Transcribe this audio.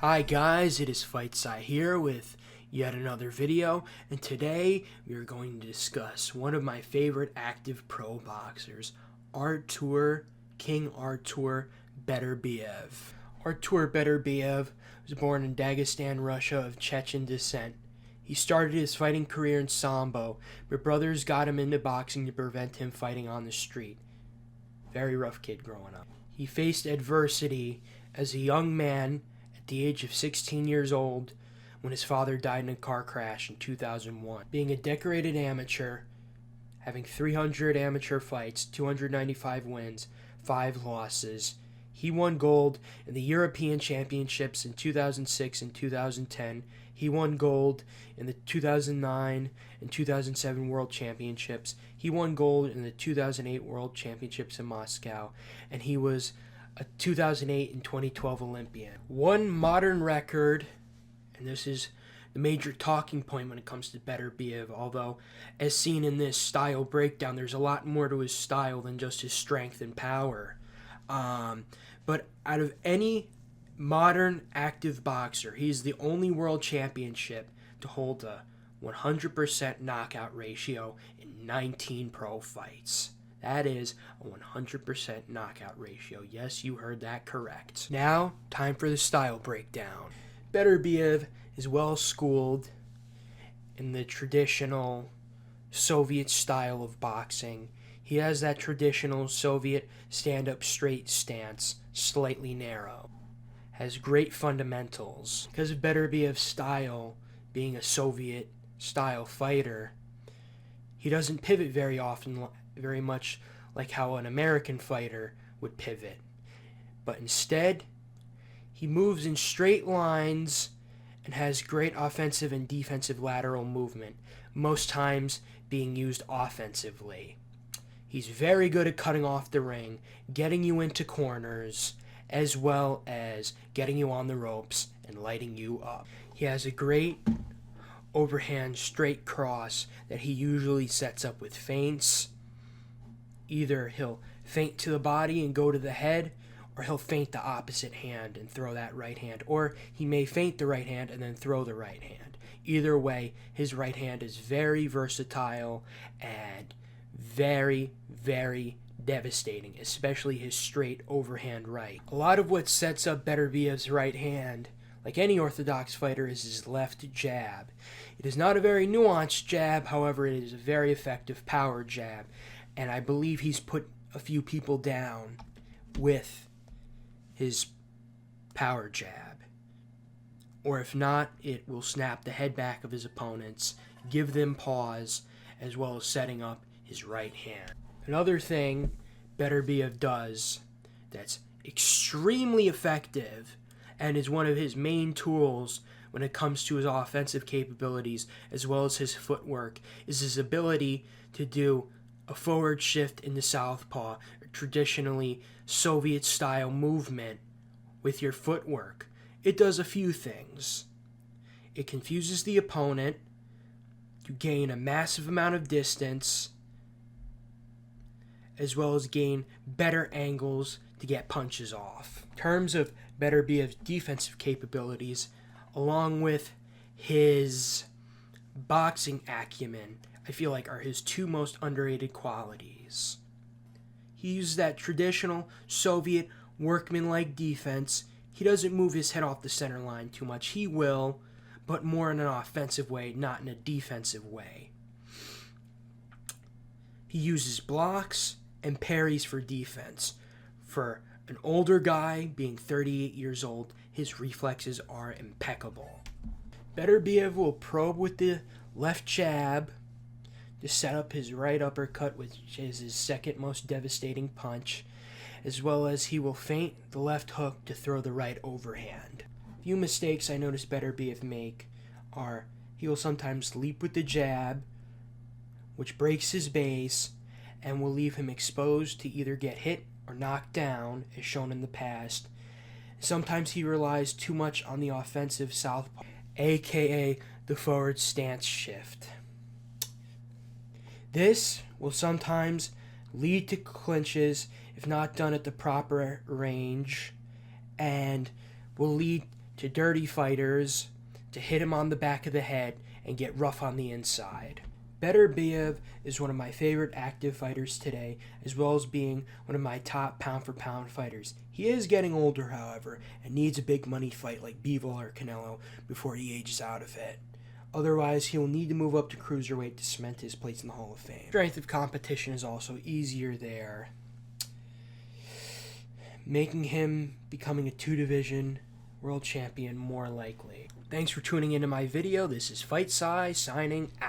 Hi guys, it is FightSci here with yet another video, and today we are going to discuss one of my favorite active pro boxers, Artur King Artur Beterbiev. Artur Beterbiev was born in Dagestan, Russia, of Chechen descent. He started his fighting career in Sambo, but brothers got him into boxing to prevent him fighting on the street. Very rough kid growing up. He faced adversity as a young man at the age of 16 years old when his father died in a car crash in 2001. Being a decorated amateur, having 300 amateur fights, 295 wins, 5 losses, he won gold in the European Championships in 2006 and 2010. He won gold in the 2009 and 2007 World Championships. He won gold in the 2008 World Championships in Moscow. And he was a 2008 and 2012 Olympian. One modern record, and this is the major talking point when it comes to Beterbiev, although as seen in this style breakdown, there's a lot more to his style than just his strength and power. But out of any modern active boxer, he's the only world championship to hold a 100% knockout ratio in 19 pro fights. That is a 100% knockout ratio. Yes, you heard that correct. Now, time for the style breakdown. Beterbiev is well schooled in the traditional Soviet style of boxing. He has that traditional Soviet stand-up straight stance, slightly narrow. Has great fundamentals. Because of Beterbiev's style, being a Soviet-style fighter, he doesn't pivot very often, very much like how an American fighter would pivot. But instead, he moves in straight lines and has great offensive and defensive lateral movement, most times being used offensively. He's very good at cutting off the ring, getting you into corners, as well as getting you on the ropes and lighting you up. He has a great overhand straight cross that he usually sets up with feints. Either he'll feint to the body and go to the head, or he'll feint the opposite hand and throw that right hand. Or he may feint the right hand and then throw the right hand. Either way, his right hand is very versatile and very, very devastating, especially his straight overhand right. A lot of what sets up Beterbiev's right hand, like any orthodox fighter, is his left jab. It is not a very nuanced jab, however, it is a very effective power jab, and I believe he's put a few people down with his power jab. Or if not, it will snap the head back of his opponents, give them pause, as well as setting up his right hand. Another thing Beterbiev does that's extremely effective and is one of his main tools when it comes to his offensive capabilities as well as his footwork is his ability to do a forward shift in the southpaw, a traditionally Soviet-style movement with your footwork. It does a few things. It confuses the opponent. You gain a massive amount of distance, as well as gain better angles to get punches off. In terms of Beterbiev's defensive capabilities, along with his boxing acumen, I feel like are his two most underrated qualities. He uses that traditional Soviet workman-like defense. He doesn't move his head off the center line too much. He will, but more in an offensive way, not in a defensive way. He uses blocks and parries for defense. For an older guy, being 38 years old, his reflexes are impeccable. Beterbiev will probe with the left jab to set up his right uppercut, which is his second most devastating punch, as well as he will feint the left hook to throw the right overhand. A few mistakes I notice Beterbiev make are he will sometimes leap with the jab, which breaks his base, and will leave him exposed to either get hit or knocked down, as shown in the past. Sometimes he relies too much on the offensive southpaw, aka the forward stance shift. This will sometimes lead to clinches if not done at the proper range, and will lead to dirty fighters, to hit him on the back of the head and get rough on the inside. Beterbiev is one of my favorite active fighters today, as well as being one of my top pound-for-pound fighters. He is getting older, however, and needs a big money fight like Bivol or Canelo before he ages out of it. Otherwise, he will need to move up to cruiserweight to cement his place in the Hall of Fame. Strength of competition is also easier there, making him becoming a two-division world champion more likely. Thanks for tuning into my video. This is Fight Sai signing out.